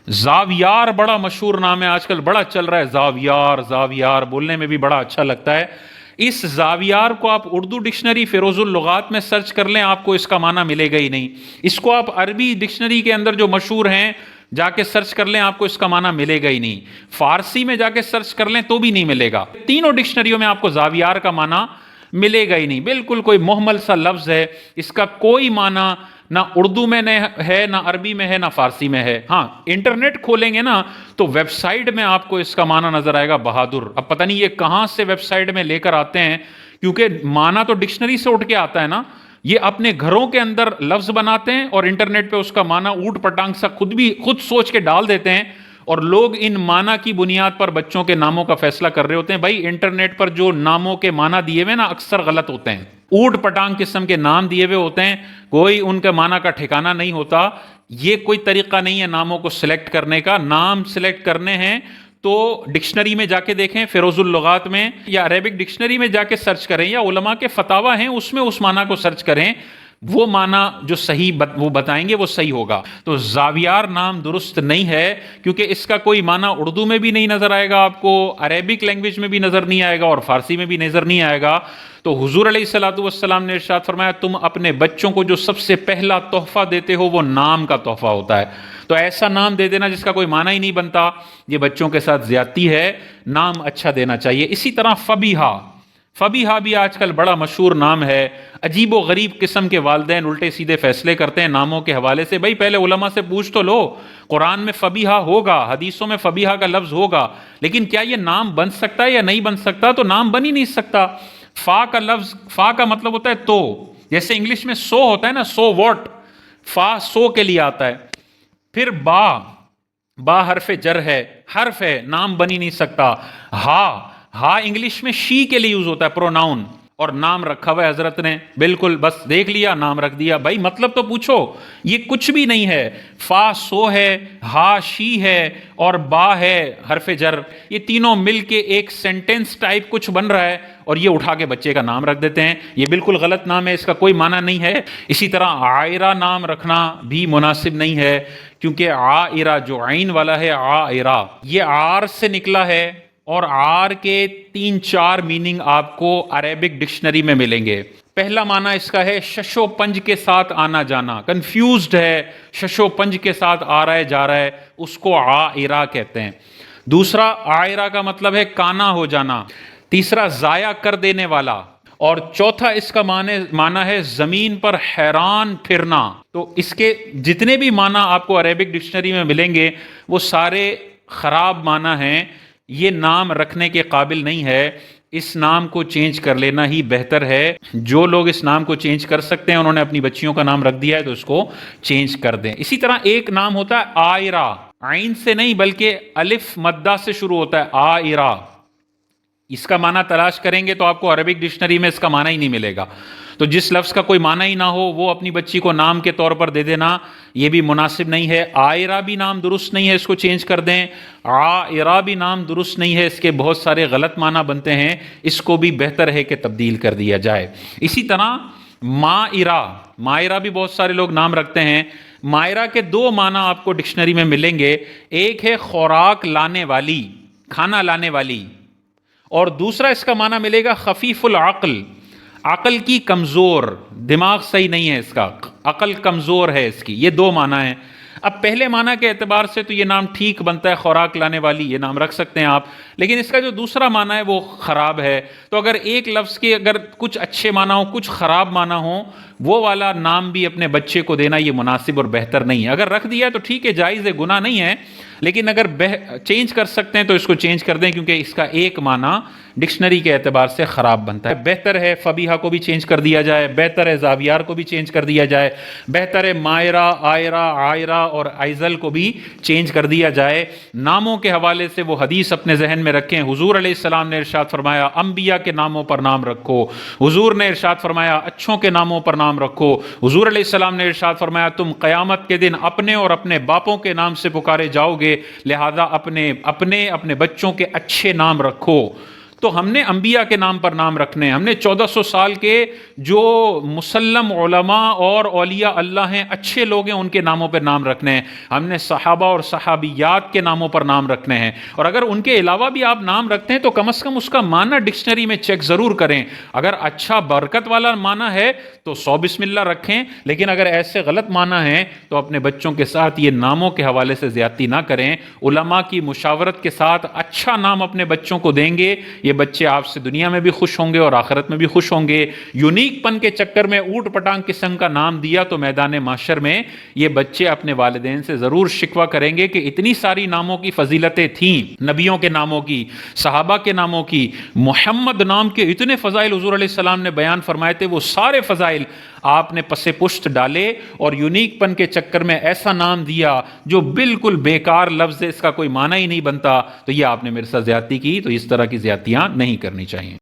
زاویار بڑا مشہور نام ہے، آج کل بڑا چل رہا ہے زاویار، زاویار بولنے میں بھی بڑا اچھا لگتا ہے۔ اس زاویار کو آپ اردو ڈکشنری فیروز اللغات میں سرچ کر لیں، آپ کو اس کا معنی ملے گا ہی نہیں۔ اس کو آپ عربی ڈکشنری کے اندر جو مشہور ہیں جا کے سرچ کر لیں، آپ کو اس کا معنی ملے گا ہی نہیں۔ فارسی میں جا کے سرچ کر لیں تو بھی نہیں ملے گا، تینوں ڈکشنریوں میں آپ کو زاویار کا معنی ملے گا ہی نہیں۔ بالکل کوئی محمل سا لفظ ہے، اس کا کوئی معنی نہ اردو میں ہے، نہ عربی میں ہے، نہ فارسی میں ہے۔ ہاں انٹرنیٹ کھولیں گے نا تو ویب سائٹ میں آپ کو اس کا معنی نظر آئے گا بہادر۔ اب پتہ نہیں یہ کہاں سے ویب سائٹ میں لے کر آتے ہیں، کیونکہ معنی تو ڈکشنری سے اٹھ کے آتا ہے نا۔ یہ اپنے گھروں کے اندر لفظ بناتے ہیں اور انٹرنیٹ پہ اس کا معنی اوٹ پٹانگ سا خود سوچ کے ڈال دیتے ہیں، اور لوگ ان معنی کی بنیاد پر بچوں کے ناموں کا فیصلہ کر رہے ہوتے ہیں۔ بھائی انٹرنیٹ پر جو ناموں کے معنی دیے ہوئے نا اکثر غلط ہوتے ہیں، اوٹ پٹانگ قسم کے نام دیے ہوئے ہوتے ہیں، کوئی ان کے معنی کا ٹھکانہ نہیں ہوتا۔ یہ کوئی طریقہ نہیں ہے ناموں کو سلیکٹ کرنے کا۔ نام سلیکٹ کرنے ہیں تو ڈکشنری میں جا کے دیکھیں، فیروز اللغات میں، یا عربک ڈکشنری میں جا کے سرچ کریں، یا علماء کے فتاوی ہیں اس میں اس معنی کو سرچ کریں، وہ معنی جو صحیح وہ بتائیں گے وہ صحیح ہوگا۔ تو زاویار نام درست نہیں ہے، کیونکہ اس کا کوئی معنی اردو میں بھی نہیں نظر آئے گا آپ کو، عربک لینگویج میں بھی نظر نہیں آئے گا، اور فارسی میں بھی نظر نہیں آئے گا۔ تو حضور علیہ الصلوۃ والسلام نے ارشاد فرمایا تم اپنے بچوں کو جو سب سے پہلا تحفہ دیتے ہو وہ نام کا تحفہ ہوتا ہے۔ تو ایسا نام دے دینا جس کا کوئی معنی ہی نہیں بنتا، یہ بچوں کے ساتھ زیادتی ہے۔ نام اچھا دینا چاہیے۔ اسی طرح فبیہا، فبیہا بھی آج کل بڑا مشہور نام ہے۔ عجیب و غریب قسم کے والدین الٹے سیدھے فیصلے کرتے ہیں ناموں کے حوالے سے۔ بھائی پہلے علماء سے پوچھ تو لو، قرآن میں فبیہا ہوگا، حدیثوں میں فبیہا کا لفظ ہوگا، لیکن کیا یہ نام بن سکتا ہے یا نہیں بن سکتا؟ تو نام بن ہی نہیں سکتا۔ فا کا لفظ، فا کا مطلب ہوتا ہے تو، جیسے انگلش میں سو ہوتا ہے نا، سو واٹ، فا سو کے لیے آتا ہے۔ پھر با، با حرف جر ہے، حرف ہے، نام بن ہی نہیں سکتا۔ ہا، ہا انگلش میں شی کے لیے یوز ہوتا ہے، پروناؤن، اور نام رکھا ہوا ہے حضرت نے، بالکل بس دیکھ لیا نام رکھ دیا۔ بھائی مطلب تو پوچھو، یہ کچھ بھی نہیں ہے۔ فا سو ہے، ہا شی ہے، اور با ہے حرف جر، یہ تینوں مل کے ایک سینٹنس ٹائپ کچھ بن رہا ہے، اور یہ اٹھا کے بچے کا نام رکھ دیتے ہیں۔ یہ بالکل غلط نام ہے، اس کا کوئی معنی نہیں ہے۔ اسی طرح عائرہ نام رکھنا بھی مناسب نہیں ہے، کیونکہ عائرہ جو عین والا ہے، عائرہ یہ آر سے نکلا ہے، اور آر کے 3-4 میننگ آپ کو عربک ڈکشنری میں ملیں گے۔ پہلا معنی اس کا ہے شش و پنج کے ساتھ آنا جانا، کنفیوزڈ ہے، شش و پنج کے ساتھ آ رہا ہے جا رہا ہے، اس کو عائرہ کہتے ہیں۔ دوسرا عائرہ کا مطلب ہے کانا ہو جانا۔ تیسرا ضائع کر دینے والا، اور چوتھا اس کا معنی ہے زمین پر حیران پھرنا۔ تو اس کے جتنے بھی معنی آپ کو عربک ڈکشنری میں ملیں گے وہ سارے خراب معنی ہیں، یہ نام رکھنے کے قابل نہیں ہے۔ اس نام کو چینج کر لینا ہی بہتر ہے۔ جو لوگ اس نام کو چینج کر سکتے ہیں، انہوں نے اپنی بچیوں کا نام رکھ دیا ہے تو اس کو چینج کر دیں۔ اسی طرح ایک نام ہوتا ہے عائرہ، عین سے نہیں بلکہ الف مدہ سے شروع ہوتا ہے، عائرہ۔ اس کا معنی تلاش کریں گے تو آپ کو عربک ڈکشنری میں اس کا معنی ہی نہیں ملے گا۔ تو جس لفظ کا کوئی معنی ہی نہ ہو وہ اپنی بچی کو نام کے طور پر دے دینا، یہ بھی مناسب نہیں ہے۔ عائرہ بھی نام درست نہیں ہے، اس کو چینج کر دیں۔ عائرہ بھی نام درست نہیں ہے، اس کے بہت سارے غلط معنی بنتے ہیں، اس کو بھی بہتر ہے کہ تبدیل کر دیا جائے۔ اسی طرح مائرہ، مائرہ بھی بہت سارے لوگ نام رکھتے ہیں۔ مائرہ کے 2 معنی آپ کو ڈکشنری میں ملیں گے، ایک ہے خوراک لانے والی، کھانا لانے والی، اور دوسرا اس کا معنی ملے گا خفیف العقل، عقل کی کمزور، دماغ صحیح نہیں ہے اس کا، عقل کمزور ہے اس کی۔ یہ 2 معنی ہیں۔ اب پہلے معنی کے اعتبار سے تو یہ نام ٹھیک بنتا ہے، خوراک لانے والی، یہ نام رکھ سکتے ہیں آپ، لیکن اس کا جو دوسرا معنی ہے وہ خراب ہے۔ تو اگر ایک لفظ کے اگر کچھ اچھے معنی ہوں کچھ خراب معنی ہوں، وہ والا نام بھی اپنے بچے کو دینا یہ مناسب اور بہتر نہیں ہے۔ اگر رکھ دیا تو ٹھیک ہے، جائز ہے، گناہ نہیں ہے، لیکن اگر چینج کر سکتے ہیں تو اس کو چینج کر دیں، کیونکہ اس کا ایک معنی ڈکشنری کے اعتبار سے خراب بنتا ہے۔ بہتر ہے فبیہا کو بھی چینج کر دیا جائے، بہتر ہے زاویار کو بھی چینج کر دیا جائے، بہتر ہے مائرہ، عائرہ، عائرہ اور عائزل کو بھی چینج کر دیا جائے۔ ناموں کے حوالے سے وہ حدیث اپنے ذہن میں رکھیں۔ حضور علیہ السلام نے ارشاد فرمایا انبیاء کے ناموں پر نام رکھو۔ حضور نے ارشاد فرمایا اچھوں کے ناموں پر نام رکھو۔ حضور علیہ السلام نے ارشاد فرمایا تم قیامت کے دن اپنے اور اپنے باپوں کے نام سے پکارے جاؤ گے، لہذا اپنے بچوں کے اچھے نام رکھو۔ تو ہم نے انبیاء کے نام پر نام رکھنے ہیں، ہم نے 1400 سال کے جو مسلم علماء اور اولیاء اللہ ہیں، اچھے لوگ ہیں، ان کے ناموں پر نام رکھنے ہیں، ہم نے صحابہ اور صحابیات کے ناموں پر نام رکھنے ہیں، اور اگر ان کے علاوہ بھی آپ نام رکھتے ہیں تو کم از کم اس کا معنی ڈکشنری میں چیک ضرور کریں، اگر اچھا برکت والا معنی ہے تو 100 بسم اللہ رکھیں، لیکن اگر ایسے غلط معنی ہیں تو اپنے بچوں کے ساتھ یہ ناموں کے حوالے سے زیادتی نہ کریں، علماء کی مشاورت کے ساتھ اچھا نام اپنے بچوں کو دیں گے، یہ بچے آپ سے دنیا میں بھی خوش ہوں گے اور آخرت میں بھی خوش ہوں گے۔ یونیک پن کے چکر میں اوٹ پٹانگ قسم کا نام دیا تو میدان محشر میں یہ بچے اپنے والدین سے ضرور شکوہ کریں گے کہ اتنی ساری ناموں کی فضیلتیں تھیں، نبیوں کے ناموں کی، صحابہ کے ناموں کی، محمد نام کے اتنے فضائل حضور علیہ السلام نے بیان فرمائے تھے، وہ سارے فضائل آپ نے پس پشت ڈالے اور یونیک پن کے چکر میں ایسا نام دیا جو بالکل بیکار لفظ ہے، اس کا کوئی معنی ہی نہیں بنتا، تو یہ آپ نے میرے ساتھ زیادتی کی، تو اس طرح کی زیادتیاں نہیں کرنی چاہیے۔